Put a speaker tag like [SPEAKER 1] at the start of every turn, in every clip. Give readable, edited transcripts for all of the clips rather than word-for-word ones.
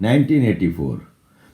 [SPEAKER 1] 1984।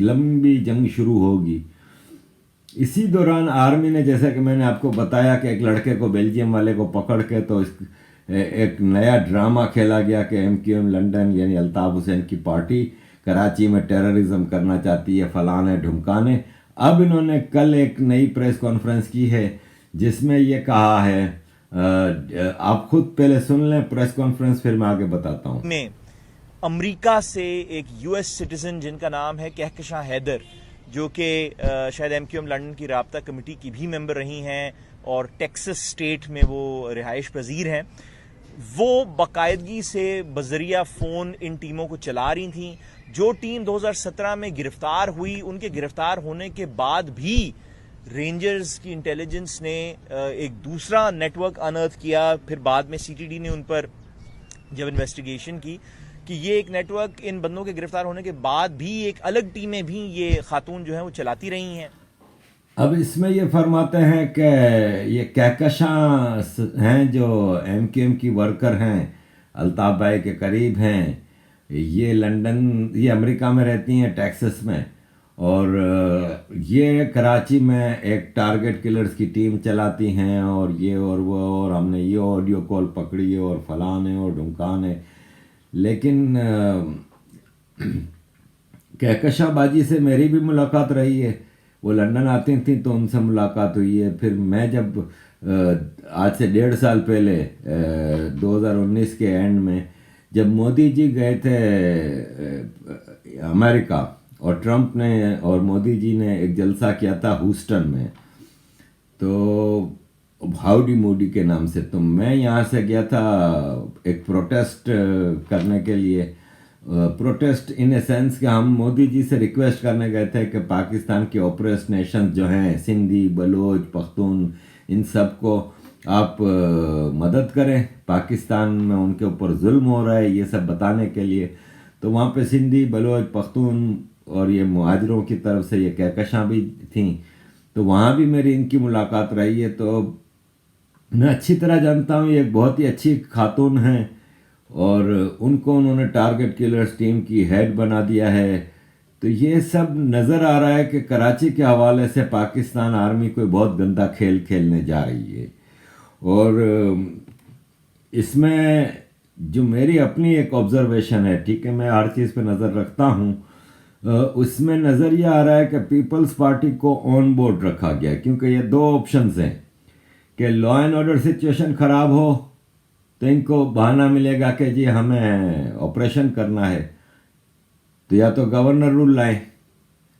[SPEAKER 1] لمبی جنگ شروع ہوگی. اسی دوران آرمی نے, جیسا کہ میں نے آپ کو بتایا کہ ایک لڑکے کو, بیلجیم والے کو پکڑ کے تو ایک نیا ڈرامہ کھیلا گیا کہ ایم کیو ایم لنڈن یعنی الطاف حسین کی پارٹی کراچی میں ٹیررزم کرنا چاہتی ہے, فلانے ڈھمکانے. اب انہوں نے کل ایک نئی پریس کانفرنس کی ہے جس میں یہ کہا ہے, آپ خود پہلے سن لیں پریس کانفرنس, پھر میں آگے بتاتا ہوں.
[SPEAKER 2] میں امریکہ سے ایک یو ایس سٹیزن جن کا نام ہے کہکشاں حیدر, جو کہ شاید ایم کیو ایم لنڈن کی رابطہ کمیٹی کی بھی ممبر رہی ہیں اور ٹیکسس اسٹیٹ میں وہ رہائش پذیر ہیں, وہ باقاعدگی سے بذریعہ فون ان ٹیموں کو چلا رہی تھیں. جو ٹیم 2017 میں گرفتار ہوئی, ان کے گرفتار ہونے کے بعد بھی رینجرز کی انٹیلیجنس نے ایک دوسرا نیٹ ورک انرتھ کیا. پھر بعد میں سی ٹی ڈی نے ان پر جب انویسٹیگیشن کی کہ یہ ایک نیٹ ورک ان بندوں کے گرفتار ہونے کے بعد بھی ایک الگ ٹیمیں بھی یہ خاتون جو ہیں وہ چلاتی رہی ہیں.
[SPEAKER 1] اب اس میں یہ فرماتے ہیں کہ یہ کہکشاں ہیں جو ایم کیو ایم کی ورکر ہیں, الطاف بھائی کے قریب ہیں, یہ لنڈن, یہ امریکہ میں رہتی ہیں ٹیکسس میں, اور یہ کراچی میں ایک ٹارگٹ کلرز کی ٹیم چلاتی ہیں, اور یہ اور وہ, اور ہم نے یہ آڈیو کال پکڑی ہے اور فلان ہے اور ڈھمکان ہے. لیکن کہکشاں باجی سے میری بھی ملاقات رہی ہے, وہ لندن آتی تھیں تو ان سے ملاقات ہوئی ہے. پھر میں جب آج سے 1.5 سال پہلے 2019 کے اینڈ میں جب مودی جی گئے تھے امریکہ, اور ٹرمپ نے اور مودی جی نے ایک جلسہ کیا تھا ہوسٹن میں, تو ہاؤڈی مودی کے نام سے, تو میں یہاں سے گیا تھا ایک پروٹیسٹ کرنے کے لیے. پروٹیسٹ ان اے سینس کہ ہم مودی جی سے ریکویسٹ کرنے گئے تھے کہ پاکستان کے اوپریس نیشنز جو ہیں, سندھی, بلوچ, پختون, ان سب کو آپ مدد کریں, پاکستان میں ان کے اوپر ظلم ہو رہا ہے یہ سب بتانے کے لیے. تو وہاں پہ سندھی, بلوچ, پختون اور یہ مہاجروں کی طرف سے یہ کہکشاں بھی تھیں, تو وہاں بھی میری ان کی ملاقات رہی ہے. تو میں اچھی طرح جانتا ہوں, یہ ایک بہت ہی اچھی خاتون ہیں, اور ان کو انہوں نے ٹارگٹ کلرز ٹیم کی ہیڈ بنا دیا ہے. تو یہ سب نظر آ رہا ہے کہ کراچی کے حوالے سے پاکستان آرمی کوئی بہت گندا کھیل کھیلنے جا رہی ہے. اور اس میں جو میری اپنی ایک آبزرویشن ہے, ٹھیک ہے, میں ہر چیز پہ نظر رکھتا ہوں, اس میں نظر یہ آ رہا ہے کہ پیپلز پارٹی کو آن بورڈ رکھا گیا, کیونکہ یہ 2 آپشنز ہیں کہ لا اینڈ آرڈر سچویشن خراب ہو تو ان کو بہانہ ملے گا کہ جی ہمیں آپریشن کرنا ہے, تو یا تو گورنر رول لائیں,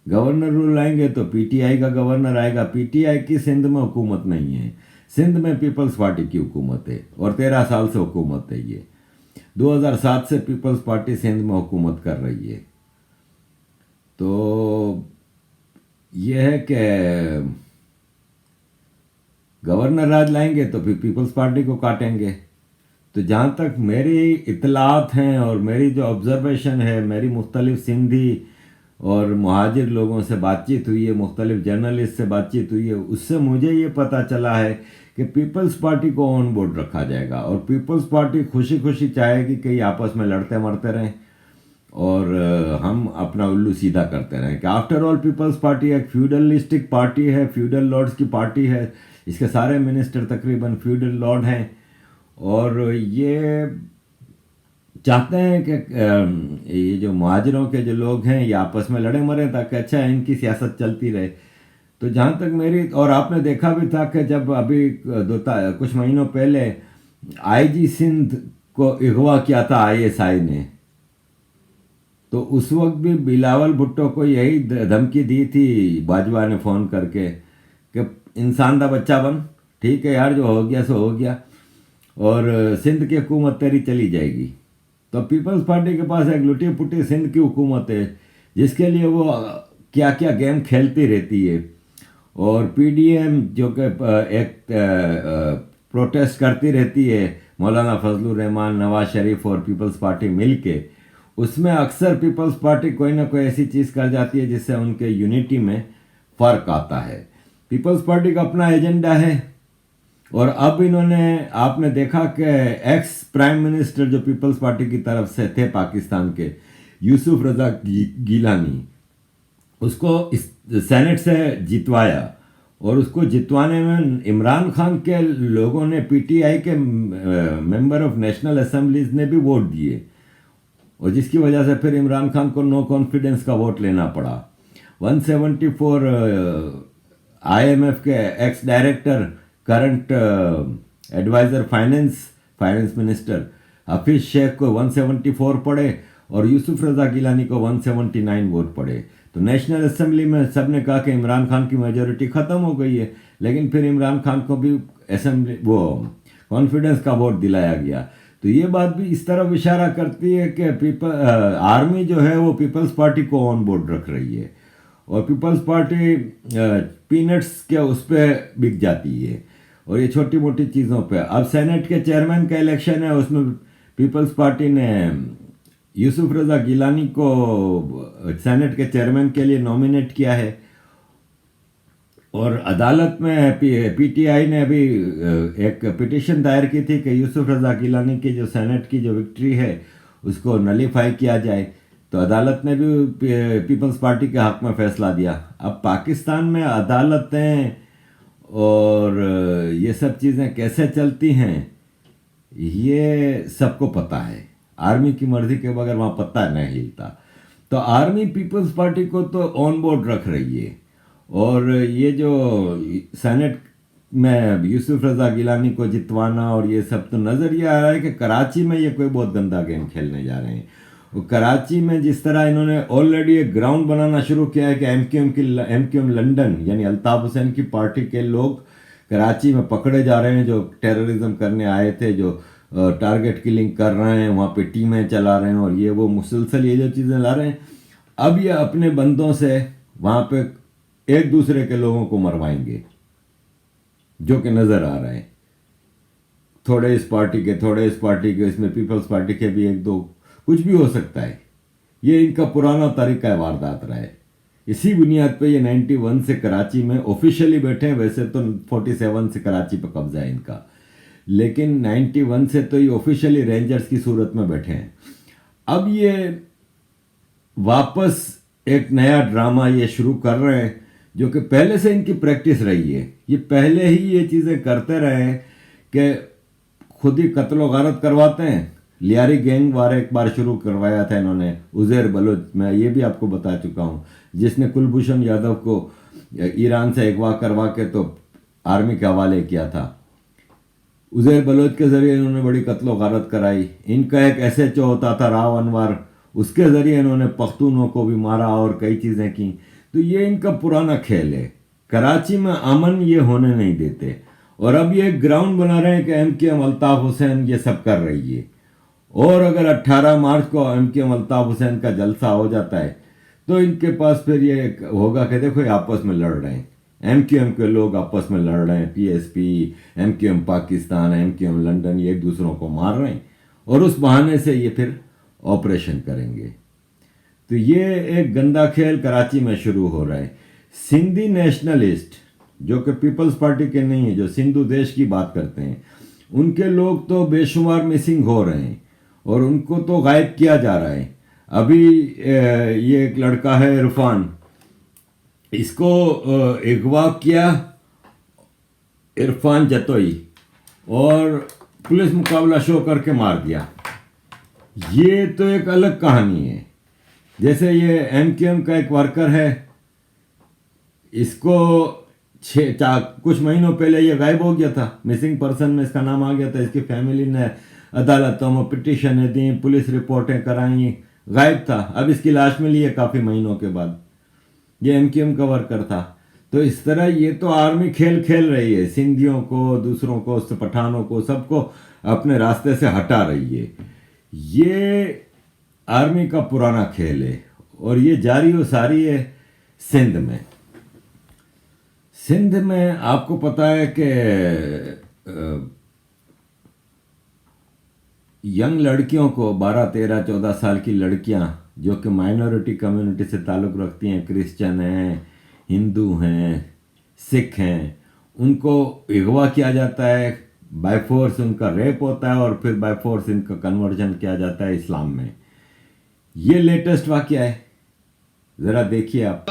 [SPEAKER 1] گورنر رول لائیں گے تو پی ٹی آئی کا گورنر آئے گا. پی ٹی آئی کی سندھ میں حکومت نہیں ہے, سندھ میں پیپلز پارٹی کی حکومت ہے, اور 13 سال سے حکومت ہے. یہ 2007 سے پیپلز پارٹی سندھ میں حکومت کر رہی ہے. تو یہ ہے کہ گورنر راج لائیں گے تو پھر پیپلز پارٹی کو کاٹیں گے. تو جہاں تک میری اطلاعات ہیں اور میری جو آبزرویشن ہے, میری مختلف سندھی اور مہاجر لوگوں سے بات چیت ہوئی ہے, مختلف جرنلسٹ سے بات چیت ہوئی ہے, اس سے مجھے یہ پتہ چلا ہے کہ پیپلز پارٹی کو آن بورڈ رکھا جائے گا, اور پیپلز پارٹی خوشی خوشی چاہے گی کہ یہ آپس میں لڑتے مرتے رہیں اور ہم اپنا الو سیدھا کرتے رہیں. کہ آفٹر آل پیپلز پارٹی ایک فیوڈلسٹک پارٹی ہے, فیوڈل لارڈز کی پارٹی ہے, اس کے سارے منسٹر تقریباً فیوڈل لارڈ ہیں, اور یہ چاہتے ہیں کہ یہ جو مہاجروں کے جو لوگ ہیں یہ آپس میں لڑے مریں تاکہ اچھا ان کی سیاست چلتی رہے. تو جہاں تک میری, اور آپ نے دیکھا بھی تھا کہ جب ابھی کچھ مہینوں پہلے آئی جی سندھ کو اغوا کیا تھا آئی ایس آئی نے, تو اس وقت بھی بلاول بھٹو کو یہی دھمکی دی تھی باجوہ نے فون کر کے کہ انسان دا بچہ بن, ٹھیک ہے یار, جو ہو گیا سو ہو گیا, اور سندھ کی حکومت تیری چلی جائے گی. تو پیپلز پارٹی کے پاس ایک لٹی پٹی سندھ کی حکومت ہے جس کے لیے وہ کیا کیا گیم کھیلتی رہتی ہے. اور پی ڈی ایم جو کہ ایک پروٹیسٹ کرتی رہتی ہے, مولانا فضل الرحمان, نواز شریف اور پیپلز پارٹی مل کے, اس میں اکثر پیپلز پارٹی کوئی نہ کوئی ایسی چیز کر جاتی ہے جس سے ان کے یونٹی میں فرق آتا ہے. پیپلز پارٹی کا اپنا ایجنڈا ہے, اور اب انہوں نے, آپ نے دیکھا کہ ایکس پرائم منسٹر جو پیپلز پارٹی کی طرف سے تھے پاکستان کے, یوسف رضا گیلانی, اس کو سینٹ سے جتوایا، اور اس کو جتوانے میں عمران خان کے لوگوں نے، پی ٹی آئی کے ممبر آف نیشنل اسمبلیز نے بھی ووٹ دیے، اور جس کی وجہ سے پھر عمران خان کو نو کانفیڈنس کا ووٹ لینا پڑا۔ 174 آئی ایم ایف کے ex director, current advisor finance minister Hafeez Shaikh کو 174 پڑے، اور یوسف رضا گیلانی کو 179 ووٹ پڑے۔ تو نیشنل اسمبلی میں سب نے کہا کہ عمران خان کی میجورٹی ختم ہو گئی ہے، لیکن پھر عمران خان کو بھی اسمبلی کانفیڈنس کا ووٹ دلایا گیا۔ تو یہ بات بھی اس طرف اشارہ کرتی ہے کہ آرمی جو ہے وہ پیپلز پارٹی کو آن بورڈ رکھ رہی ہے، اور پیپلز پارٹی پینٹس کے اس پہ بک جاتی ہے، اور یہ چھوٹی موٹی چیزوں پہ۔ اب سینٹ کے چیئرمین کا الیکشن ہے، اس میں پیپلز پارٹی نے یوسف رضا گیلانی کو سینٹ کے چیئرمین کے لیے نامینیٹ کیا ہے، اور عدالت میں پی ٹی آئی نے ابھی ایک پٹیشن دائر کی تھی کہ یوسف رضا گیلانی کی جو سینٹ کی جو وکٹری ہے اس کو نلیفائی کیا جائے، تو عدالت نے بھی پیپلز پارٹی کے حق میں فیصلہ دیا۔ اب پاکستان میں عدالتیں اور یہ سب چیزیں کیسے چلتی ہیں یہ سب کو پتہ ہے، آرمی کی مرضی کے بغیر وہاں پتہ نہیں ہلتا۔ تو آرمی پیپلز پارٹی کو تو آن بورڈ رکھ رہی ہے، اور یہ جو سینٹ میں یوسف رضا گیلانی کو جتوانا اور یہ سب، تو نظر یہ آ رہا ہے کہ کراچی میں یہ کوئی بہت گندا گیم کھیلنے جا رہے ہیں۔ اور کراچی میں جس طرح انہوں نے آلریڈی ایک گراؤنڈ بنانا شروع کیا ہے کہ ایم کیو ایم لنڈن یعنی الطاف حسین کی پارٹی کے لوگ کراچی میں پکڑے جا رہے ہیں، جو ٹیررزم کرنے آئے تھے، جو ٹارگٹ کلنگ کر رہے ہیں، وہاں پہ ٹیمیں چلا رہے ہیں، اور یہ وہ مسلسل یہ جو چیزیں لا رہے ہیں، اب یہ اپنے بندوں سے وہاں پہ ایک دوسرے کے لوگوں کو مروائیں گے، جو کہ نظر آ رہے ہیں، تھوڑے اس پارٹی کے، تھوڑے اس پارٹی کے، اس میں پیپلز پارٹی کے بھی ایک دو، کچھ بھی ہو سکتا ہے۔ یہ ان کا پرانا طریقہ واردات رہا ہے۔ اسی بنیاد پہ یہ 91 سے کراچی میں آفیشیلی بیٹھے ہیں، ویسے تو 47 سے کراچی پہ قبضہ ہے ان کا، لیکن 91 سے تو یہ آفیشیلی رینجرز کی صورت میں بیٹھے ہیں۔ اب یہ واپس ایک نیا ڈرامہ یہ شروع کر رہے ہیں، جو کہ پہلے سے ان کی پریکٹس رہی ہے۔ یہ پہلے ہی یہ چیزیں کرتے رہے ہیں کہ خود ہی قتل و غارت کرواتے ہیں۔ لیاری گینگ وار ایک بار شروع کروایا تھا انہوں نے، عزیر بلوچ، میں یہ بھی آپ کو بتا چکا ہوں، جس نے کلبھوشن یادو کو ایران سے اغوا کروا کے تو آرمی کے حوالے کیا تھا۔ عزیر بلوچ کے ذریعے انہوں نے بڑی قتل و غارت کرائی۔ ان کا ایک ایس ایچ او ہوتا تھا راو انور، اس کے ذریعے انہوں نے پختونوں کو بھی مارا اور کئی چیزیں کی۔ تو یہ ان کا پرانا کھیل ہے، کراچی میں امن یہ ہونے نہیں دیتے، اور اب یہ گراؤنڈ بنا رہے ہیں کہ M Q M Altaf Hussain یہ سب کر رہی ہے، اور اگر 18 مارچ کو M Q M Altaf Hussain کا جلسہ ہو جاتا ہے تو ان کے پاس پھر یہ ہوگا کہ دیکھو یہ آپس میں لڑ رہے ہیں، ایم کیو ایم کے لوگ آپس میں لڑ رہے ہیں، P S P, M Q M Pakistan, M Q M London, یہ ایک دوسروں کو مار رہے ہیں، اور اس بہانے سے یہ پھر آپریشن کریں گے۔ تو یہ ایک گندا کھیل کراچی میں شروع ہو رہا ہے۔ سندھی نیشنلسٹ جو کہ پیپلز پارٹی کے نہیں ہیں، جو سندھو دیش کی بات کرتے ہیں، ان کے لوگ تو بے شمار مسنگ ہو رہے ہیں، اور ان کو تو غائب کیا جا رہا ہے۔ ابھی یہ ایک لڑکا ہے عرفان، اس کو اغوا کیا عرفان جتوئی، اور پولیس مقابلہ شو کر کے مار دیا۔ یہ تو ایک الگ کہانی ہے۔ جیسے یہ ایم کیو ایم کا ایک ورکر ہے، اس کو کچھ مہینوں پہلے یہ غائب ہو گیا تھا، مسنگ پرسن میں اس کا نام آ گیا تھا، اس کی فیملی نے عدالتوں میں پٹیشنیں دیں، پولیس رپورٹیں کرائیں، غائب تھا۔ اب اس کی لاش ملی ہے کافی مہینوں کے بعد۔ یہ ایم کیو ایم کا ورکر تھا۔ تو اس طرح یہ تو آرمی کھیل کھیل رہی ہے، سندھیوں کو، دوسروں کو، پٹھانوں کو، سب کو اپنے راستے سے ہٹا رہی ہے۔ یہ آرمی کا پرانا کھیل ہے، اور یہ جاری و ساری ہے سندھ میں۔ سندھ میں آپ کو پتہ ہے کہ ینگ لڑکیوں کو 12 13 14 سال کی لڑکیاں جو کہ مائنورٹی کمیونٹی سے تعلق رکھتی ہیں، کرسچن ہیں، ہندو ہیں، سکھ ہیں، ان کو اغوا کیا جاتا ہے، بائی فورس ان کا ریپ ہوتا ہے، اور پھر بائی فورس ان کا کنورژن کیا جاتا ہے اسلام میں۔ یہ لیٹسٹ واقعہ ہے، ذرا دیکھیے آپ۔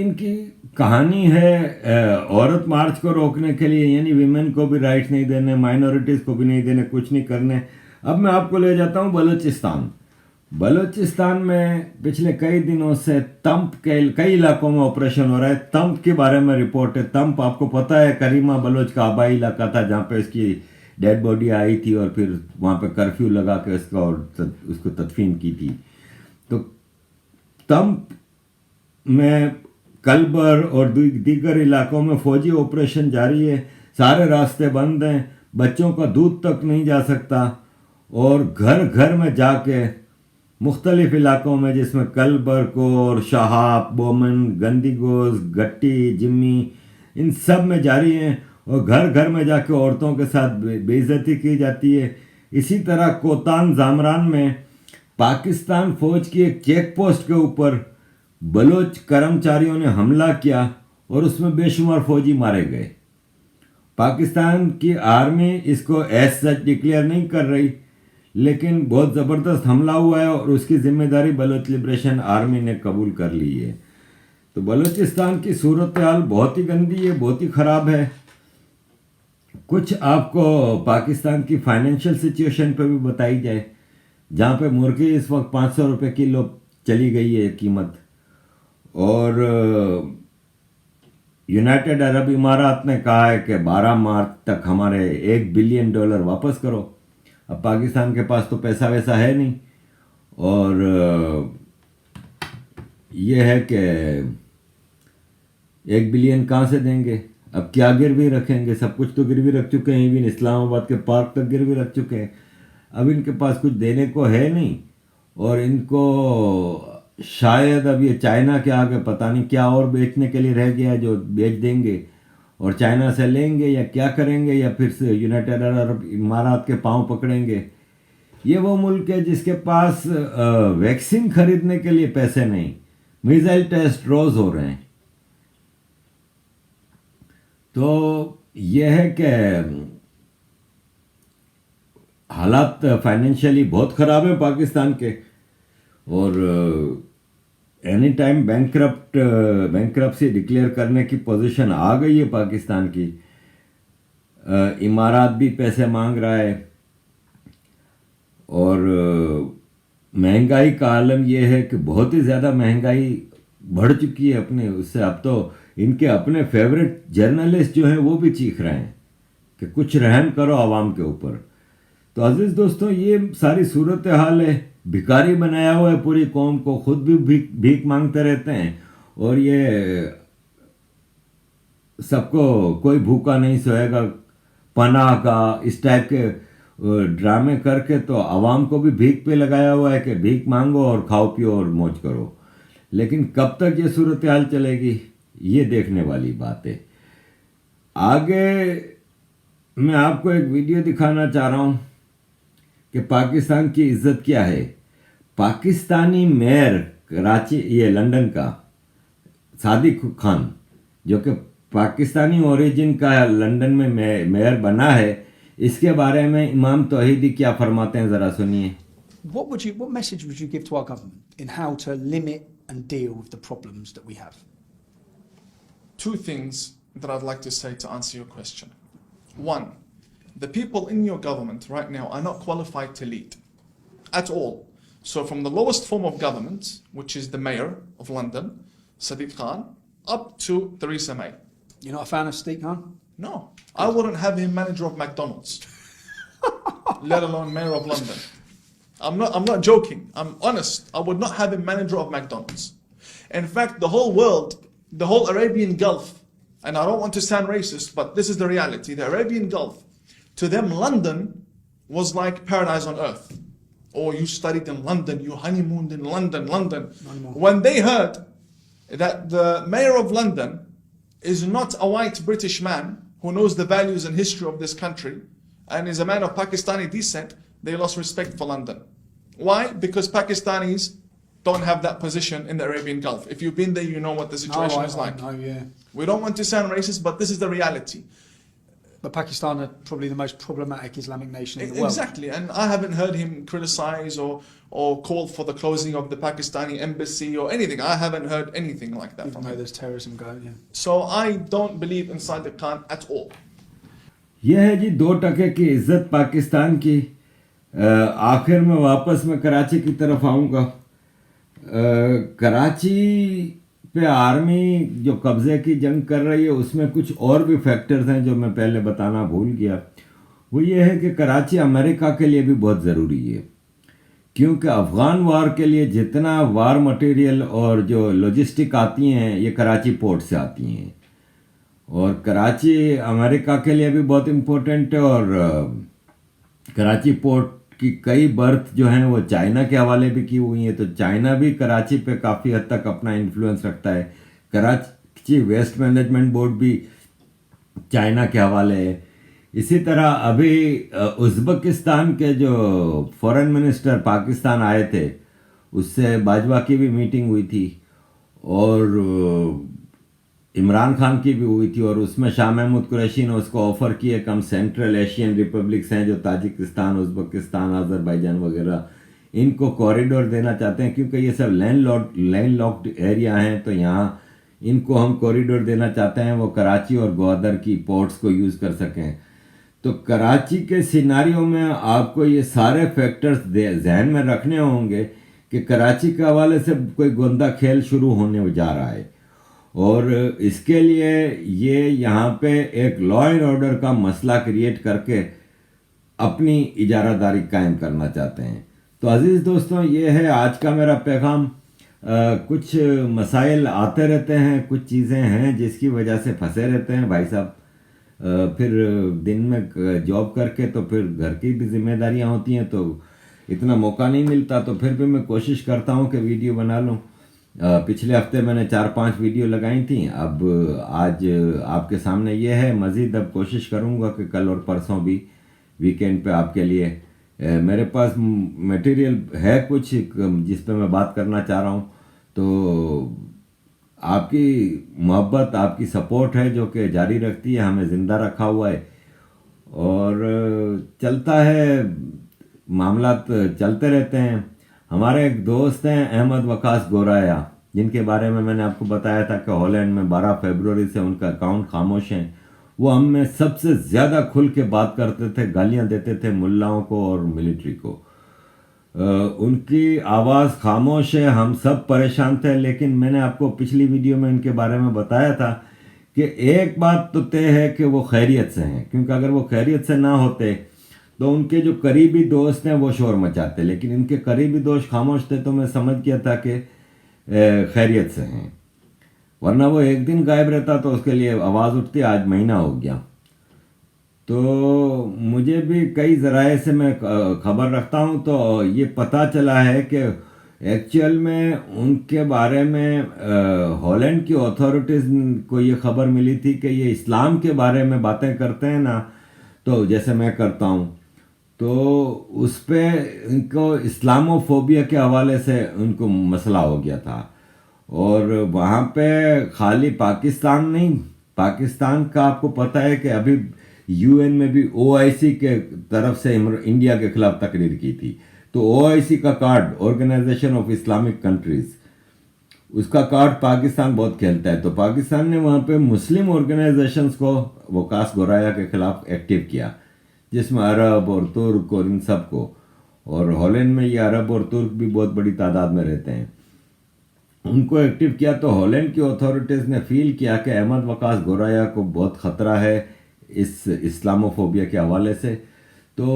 [SPEAKER 1] ان کی کہانی ہے عورت مارچ کو روکنے کے لیے، یعنی ویمن کو بھی رائٹس نہیں دینے، مائنورٹیز کو بھی نہیں دینے، کچھ نہیں کرنے. اب میں آپ کو لے جاتا ہوں بلوچستان میں پچھلے کئی دنوں سے تمپ کے کئی علاقوں میں آپریشن ہو رہا ہے. تمپ کے بارے میں رپورٹ ہے. تمپ آپ کو پتہ ہے کریمہ بلوچ کا آبائی علاقہ تھا جہاں پہ اس کی ڈیڈ باڈی آئی تھی اور پھر وہاں پہ کرفیو لگا کے اس کو تدفین کی تھی. تو تمپ میں کلبر اور دیگر علاقوں میں فوجی آپریشن جاری ہے. سارے راستے بند ہیں، بچوں کا دودھ تک نہیں جا سکتا، اور گھر گھر میں جا کے مختلف علاقوں میں جس میں کلبر کور، شہاب، بومن، گندی گوز، گٹی، جمی، ان سب میں جاری ہیں، اور گھر گھر میں جا کے عورتوں کے ساتھ بے عزتی کی جاتی ہے. اسی طرح کوتان زامران میں پاکستان فوج کی ایک چیک پوسٹ کے اوپر بلوچ کرمچاریوں نے حملہ کیا اور اس میں بے شمار فوجی مارے گئے. پاکستان کی آرمی اس کو ایز سچ ڈکلیئر نہیں کر رہی، لیکن بہت زبردست حملہ ہوا ہے اور اس کی ذمہ داری بلوچ لبریشن آرمی نے قبول کر لی ہے. تو بلوچستان کی صورتحال بہت ہی گندی ہے، بہت ہی خراب ہے. کچھ آپ کو پاکستان کی فائنینشیل سچویشن پہ بھی بتائی جائے، جہاں پہ مرغی اس وقت 500 روپے کلو چلی گئی ہے قیمت، اور یونائٹڈ عرب امارات نے کہا ہے کہ 12 مارچ تک ہمارے $1 بلین واپس کرو. اب پاکستان کے پاس تو پیسہ ویسا ہے نہیں، اور یہ ہے کہ 1 بلین کہاں سے دیں گے؟ اب کیا گروی رکھیں گے؟ سب کچھ تو گروی رکھ چکے ہیں، ایون اسلام آباد کے پارک تک گروی رکھ چکے ہیں. اب ان کے پاس کچھ دینے کو ہے نہیں، اور ان کو شاید اب یہ چائنا کے آگے پتہ نہیں کیا اور بیچنے کے لیے رہ گیا ہے جو بیچ دیں گے، اور چائنا سے لیں گے یا کیا کریں گے، یا پھر سے یونائٹڈ عرب امارات کے پاؤں پکڑیں گے. یہ وہ ملک ہے جس کے پاس ویکسین خریدنے کے لیے پیسے نہیں. میزائل ٹیسٹ روز ہو رہے ہیں. تو یہ ہے کہ حالات فائنینشلی بہت خراب ہیں پاکستان کے، اور اینی ٹائم بینکرپسی ڈکلیئر کرنے کی پوزیشن آ گئی ہے پاکستان کی. امارات بھی پیسے مانگ رہا ہے، اور مہنگائی کا عالم یہ ہے کہ بہت ہی زیادہ مہنگائی بڑھ چکی ہے اپنے اس سے. اب تو ان کے اپنے فیوریٹ جرنلسٹ جو ہیں وہ بھی چیخ رہے ہیں کہ کچھ رحم کرو عوام کے اوپر. تو عزیز دوستوں، یہ ساری صورتحال ہے. بھکاری بنایا ہوا ہے پوری قوم کو، خود بھی بھیک مانگتے رہتے ہیں، اور یہ سب کو کوئی بھوکا نہیں سوئے گا پناہ کا اس ٹائپ کے ڈرامے کر کے تو عوام کو بھی بھیک پہ لگایا ہوا ہے کہ بھیک مانگو اور کھاؤ پیو اور موج کرو. لیکن کب تک یہ صورتحال چلے گی یہ دیکھنے والی بات ہے. آگے میں آپ کو ایک ویڈیو دکھانا چاہ رہا ہوں کہ پاکستان کی عزت کیا ہے. پاکستانی میئر کراچی، یہ لندن کا صادق خان، جو کہ پاکستانی اوریجن کا لندن میں میئر بنا ہے، اس کے بارے میں امام توحیدی کیا فرماتے ہیں ذرا سنیے.
[SPEAKER 3] What message would you give to our government in how to limit and deal with the problems that we have?
[SPEAKER 4] Two things that I'd like to say to answer your question. One, the people in your government right now are not qualified to lead at all. So from the lowest form of government, which is the mayor of London, Sadiq Khan, up to Theresa May.
[SPEAKER 3] You're not a fan of Sadiq Khan?
[SPEAKER 4] No, I wouldn't have him manager of McDonald's, let alone mayor of London. I'm not joking. I'm honest. I would not have him manager of McDonald's. In fact, the whole world, the whole Arabian Gulf, and I don't want to sound racist, but this is the reality. The Arabian Gulf, to them, London was like paradise on earth. Oh, you studied in London, you honeymooned in London. When they heard that the mayor of London is not a white British man who knows the values and history of this country and is a man of Pakistani descent, they lost respect for London. Why? Because Pakistanis don't have that position in the Arabian Gulf. If you've been there, you know what the situation is like.
[SPEAKER 3] No, yeah.
[SPEAKER 4] We don't want to sound racist, but this is the reality.
[SPEAKER 3] But Pakistan are probably the most problematic Islamic nation in the world.
[SPEAKER 4] Exactly, and I haven't heard him criticize or call for the closing of the Pakistani embassy or anything. I haven't heard anything like that
[SPEAKER 3] Even
[SPEAKER 4] from
[SPEAKER 3] though
[SPEAKER 4] him.
[SPEAKER 3] there's terrorism going, yeah.
[SPEAKER 4] So I don't believe in Sadiq Khan at all.
[SPEAKER 1] یہ ہے جی 2% کی عزت پاکستان کی. آخر میں واپس میں کراچی کی طرف آؤں گا. کراچی پہ آرمی جو قبضے کی جنگ کر رہی ہے اس میں کچھ اور بھی فیکٹرز ہیں جو میں پہلے بتانا بھول گیا. وہ یہ ہے کہ کراچی امریکہ کے لیے بھی بہت ضروری ہے، کیونکہ افغان وار کے لیے جتنا وار مٹیریل اور جو لاجسٹک آتی ہیں یہ کراچی پورٹ سے آتی ہیں، اور کراچی امریکہ کے لیے بھی بہت امپورٹنٹ ہے. اور کراچی پورٹ کی کئی برتھ جو ہیں وہ چائنا کے حوالے بھی کی ہوئی ہیں، تو چائنا بھی کراچی پہ کافی حد تک اپنا انفلوئنس رکھتا ہے. کراچی ویسٹ مینجمنٹ بورڈ بھی چائنا کے حوالے ہے. اسی طرح ابھی ازبکستان کے جو فورن منسٹر پاکستان آئے تھے اس سے باجوہ کی بھی میٹنگ ہوئی تھی، اور عمران خان کی بھی ہوئی تھی، اور اس میں شاہ محمود قریشی نے اس کو آفر کیے کہ ہم سینٹرل ایشین ریپبلکس ہیں جو تاجکستان، ازبکستان، آذربائیجان وغیرہ، ان کو کوریڈور دینا چاہتے ہیں کیونکہ یہ سب لینڈ لاکڈ ایریا ہیں، تو یہاں ان کو ہم کوریڈور دینا چاہتے ہیں، وہ کراچی اور گوادر کی پورٹس کو یوز کر سکیں. تو کراچی کے سیناریو میں آپ کو یہ سارے فیکٹرز ذہن میں رکھنے ہوں گے کہ کراچی کے حوالے سے کوئی گندا کھیل شروع ہونے جا رہا ہے، اور اس کے لیے یہ یہاں پہ ایک لا اینڈ آرڈر کا مسئلہ کریٹ کر کے اپنی اجارہ داری قائم کرنا چاہتے ہیں. تو عزیز دوستوں، یہ ہے آج کا میرا پیغام. کچھ مسائل آتے رہتے ہیں، کچھ چیزیں ہیں جس کی وجہ سے پھنسے رہتے ہیں بھائی صاحب. پھر دن میں جاب کر کے تو پھر گھر کی بھی ذمہ داریاں ہوتی ہیں، تو اتنا موقع نہیں ملتا. تو پھر بھی میں کوشش کرتا ہوں کہ ویڈیو بنا لوں. پچھلے ہفتے میں نے 4-5 ویڈیو لگائی تھیں. اب آج آپ کے سامنے یہ ہے. مزید اب کوشش کروں گا کہ کل اور پرسوں بھی ویکینڈ پہ آپ کے لیے میرے پاس میٹیریل ہے کچھ جس پہ میں بات کرنا چاہ رہا ہوں. تو آپ کی محبت، آپ کی سپورٹ ہے جو کہ جاری رکھتی ہے، ہمیں زندہ رکھا ہوا ہے، اور چلتا ہے، معاملات چلتے رہتے ہیں. ہمارے ایک دوست ہیں احمد وقاص گورایا، جن کے بارے میں نے آپ کو بتایا تھا کہ ہالینڈ میں 12 فروری سے ان کا اکاؤنٹ خاموش ہیں. وہ ہم میں سب سے زیادہ کھل کے بات کرتے تھے، گالیاں دیتے تھے ملاؤں کو اور ملٹری کو. ان کی آواز خاموش ہے، ہم سب پریشان تھے. لیکن میں نے آپ کو پچھلی ویڈیو میں ان کے بارے میں بتایا تھا کہ ایک بات تو طے ہے کہ وہ خیریت سے ہیں، کیونکہ اگر وہ خیریت سے نہ ہوتے تو ان کے جو قریبی دوست ہیں وہ شور مچاتے، لیکن ان کے قریبی دوست خاموش تھے تو میں سمجھ گیا تھا کہ خیریت سے ہیں. ورنہ وہ ایک دن غائب رہتا تو اس کے لیے آواز اٹھتی. آج مہینہ ہو گیا. تو مجھے بھی کئی ذرائع سے میں خبر رکھتا ہوں، تو یہ پتہ چلا ہے کہ ایکچوئل میں ان کے بارے میں ہالینڈ کی اتھارٹیز کو یہ خبر ملی تھی کہ یہ اسلام کے بارے میں باتیں کرتے ہیں نا، تو جیسے میں کرتا ہوں، تو اس پہ ان کو اسلامو فوبیا کے حوالے سے ان کو مسئلہ ہو گیا تھا. اور وہاں پہ خالی پاکستان نہیں، پاکستان کا آپ کو پتہ ہے کہ ابھی UN میں بھی OIC کے طرف سے انڈیا کے خلاف تقریر کی تھی. تو OIC کا card, organization of Islamic countries, اس کا کارڈ پاکستان بہت کھیلتا ہے. تو پاکستان نے وہاں پہ مسلم آرگنائزیشنز کو وقاص گورایا کے خلاف ایکٹیو کیا، جس میں عرب اور ترک اور ان سب کو، اور ہالینڈ میں یہ عرب اور ترک بھی بہت بڑی تعداد میں رہتے ہیں، ان کو ایکٹیو کیا. تو ہالینڈ کی اتھارٹیز نے فیل کیا کہ احمد وقاص گورایا کو بہت خطرہ ہے اس اسلاموفوبیا کے حوالے سے. تو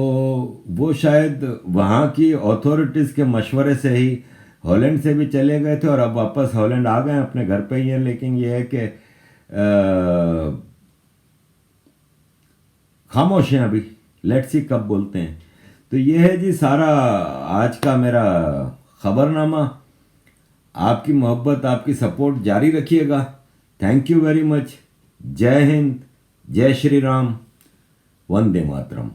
[SPEAKER 1] وہ شاید وہاں کی اتھارٹیز کے مشورے سے ہی ہالینڈ سے بھی چلے گئے تھے، اور اب واپس ہالینڈ آ گئے، اپنے گھر پہ ہی ہیں. لیکن یہ ہے کہ خاموش ہیں ابھی. لیٹس سی کب بولتے ہیں. تو یہ ہے جی سارا آج کا میرا خبر نامہ. آپ کی محبت، آپ کی سپورٹ جاری رکھیے گا. Thank you very much. جے ہند، جے شری رام، وندے ماترم.